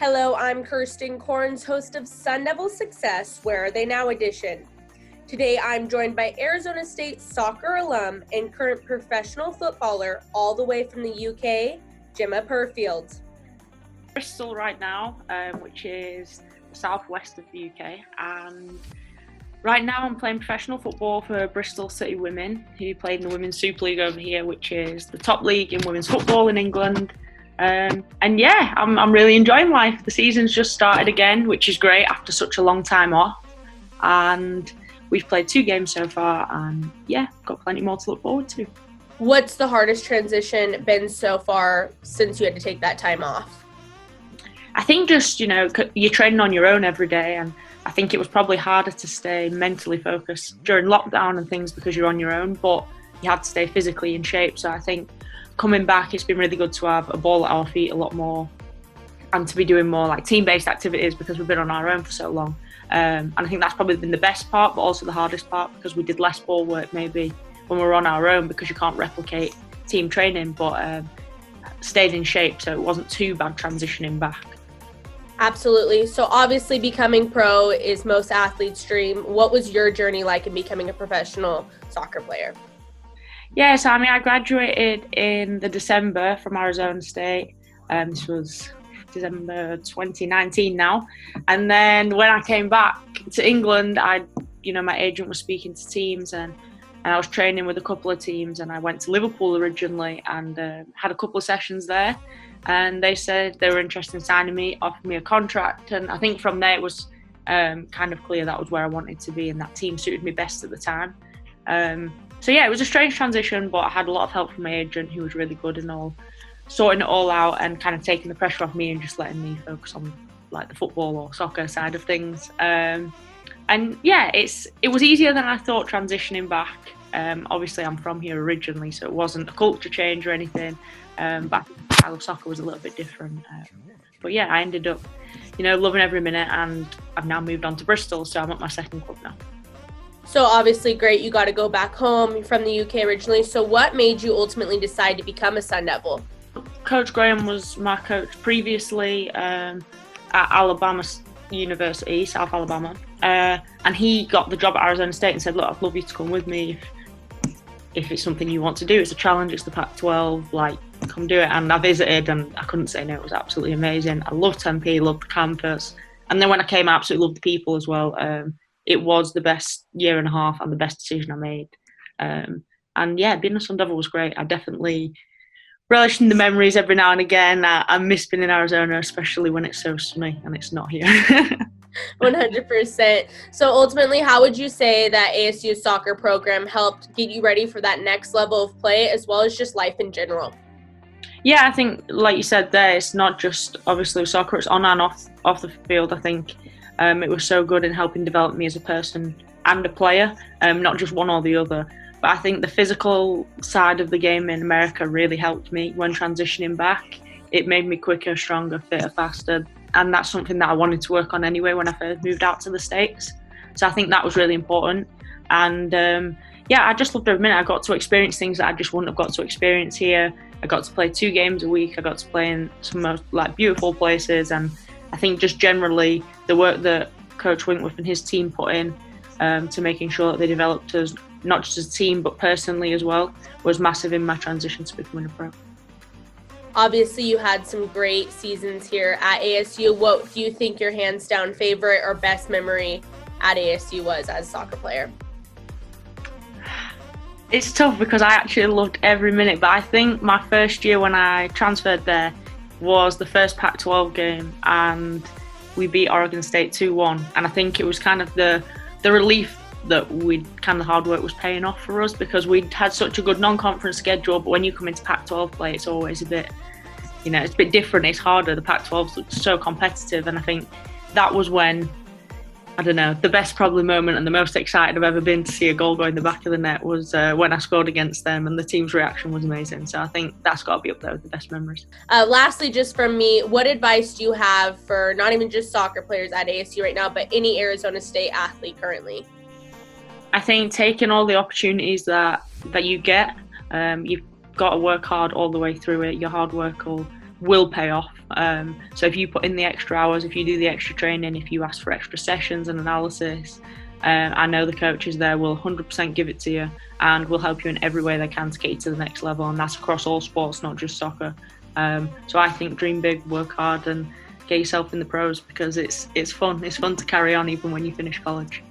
Hello, I'm Kirsten Corns, host of Sun Devil Success, Where Are They Now edition. Today I'm joined by Arizona State soccer alum and current professional footballer all the way from the UK, Jemma Purfield. Bristol right now, which is the southwest of the UK, and right now I'm playing professional football for Bristol City Women, who played in the Women's Super League over here, which is the top league in women's football in England. And yeah, I'm really enjoying life. The season's just started again, which is great after such a long time off. And we've played 2 games so far, and yeah, got plenty more to look forward to. What's the hardest transition been so far since you had to take that time off? I think just, you're training on your own every day, and I think it was probably harder to stay mentally focused during lockdown and things because you're on your own, but you had to stay physically in shape. So I think coming back, it's been really good to have a ball at our feet a lot more and to be doing more like team-based activities because we've been on our own for so long. And I think that's probably been the best part, but also the hardest part because we did less ball work maybe when we were on our own because you can't replicate team training, but stayed in shape, so it wasn't too bad transitioning back. Absolutely. So obviously becoming pro is most athletes' dream. What was your journey like in becoming a professional soccer player? Yeah, so I graduated in the December from Arizona State. This was December 2019 now. And then when I came back to England, my agent was speaking to teams and I was training with a couple of teams, and I went to Liverpool originally and had a couple of sessions there. And they said they were interested in signing me, offered me a contract. And I think from there it was kind of clear that was where I wanted to be, and that team suited me best at the time. So yeah, it was a strange transition, but I had a lot of help from my agent, who was really good in sorting it all out and kind of taking the pressure off me and just letting me focus on like the football or soccer side of things. And yeah, it was easier than I thought transitioning back. Obviously I'm from here originally, so it wasn't a culture change or anything. But the style of soccer was a little bit different. But yeah, I ended up, loving every minute, and I've now moved on to Bristol, so I'm at my second club now. So obviously great, you got to go back home. You're from the UK originally. So what made you ultimately decide to become a Sun Devil? Coach Graham was my coach previously at Alabama University, South Alabama. And he got the job at Arizona State and said, look, I'd love you to come with me if it's something you want to do. It's a challenge, it's the Pac-12, come do it. And I visited and I couldn't say no, it was absolutely amazing. I loved Tempe, loved the campus. And then when I came, I absolutely loved the people as well. It was the best year and a half and the best decision I made. And yeah, being a Sun Devil was great. I definitely relish in the memories every now and again. I miss being in Arizona, especially when it's so sunny and it's not here. 100%. So ultimately, how would you say that ASU Soccer program helped get you ready for that next level of play, as well as just life in general? Yeah, I think, like you said there, it's not just obviously soccer, it's on and off the field. I think it was so good in helping develop me as a person and a player, not just one or the other. But I think the physical side of the game in America really helped me when transitioning back. It made me quicker, stronger, fitter, faster. And that's something that I wanted to work on anyway when I first moved out to the States. So I think that was really important. And yeah, I just loved every minute. I got to experience things that I just wouldn't have got to experience here. I got to play 2 games a week. I got to play in some most beautiful places. And I think just generally the work that Coach Winkworth and his team put in to making sure that they developed us, not just as a team, but personally as well, was massive in my transition to becoming a pro. Obviously, you had some great seasons here at ASU. What do you think your hands down favorite or best memory at ASU was as a soccer player? It's tough because I actually loved every minute, but I think my first year when I transferred there was the first Pac-12 game and we beat Oregon State 2-1. And I think it was kind of the relief that the hard work was paying off for us because we'd had such a good non-conference schedule, but when you come into Pac-12 play, it's always a bit, it's a bit different, it's harder. The Pac-12's so competitive, and I think that was when, the best probably moment and the most excited I've ever been to see a goal go in the back of the net was when I scored against them, and the team's reaction was amazing. So I think that's got to be up there with the best memories. Lastly, just from me, what advice do you have for not even just soccer players at ASU right now, but any Arizona State athlete currently? I think taking all the opportunities that you get, you've got to work hard all the way through it. Your hard work will will pay off. So if you put in the extra hours, if you do the extra training, if you ask for extra sessions and analysis, I know the coaches there will 100% give it to you and will help you in every way they can to get you to the next level, and that's across all sports, not just soccer. So I think dream big, work hard, and get yourself in the pros, because it's fun. It's fun to carry on even when you finish college.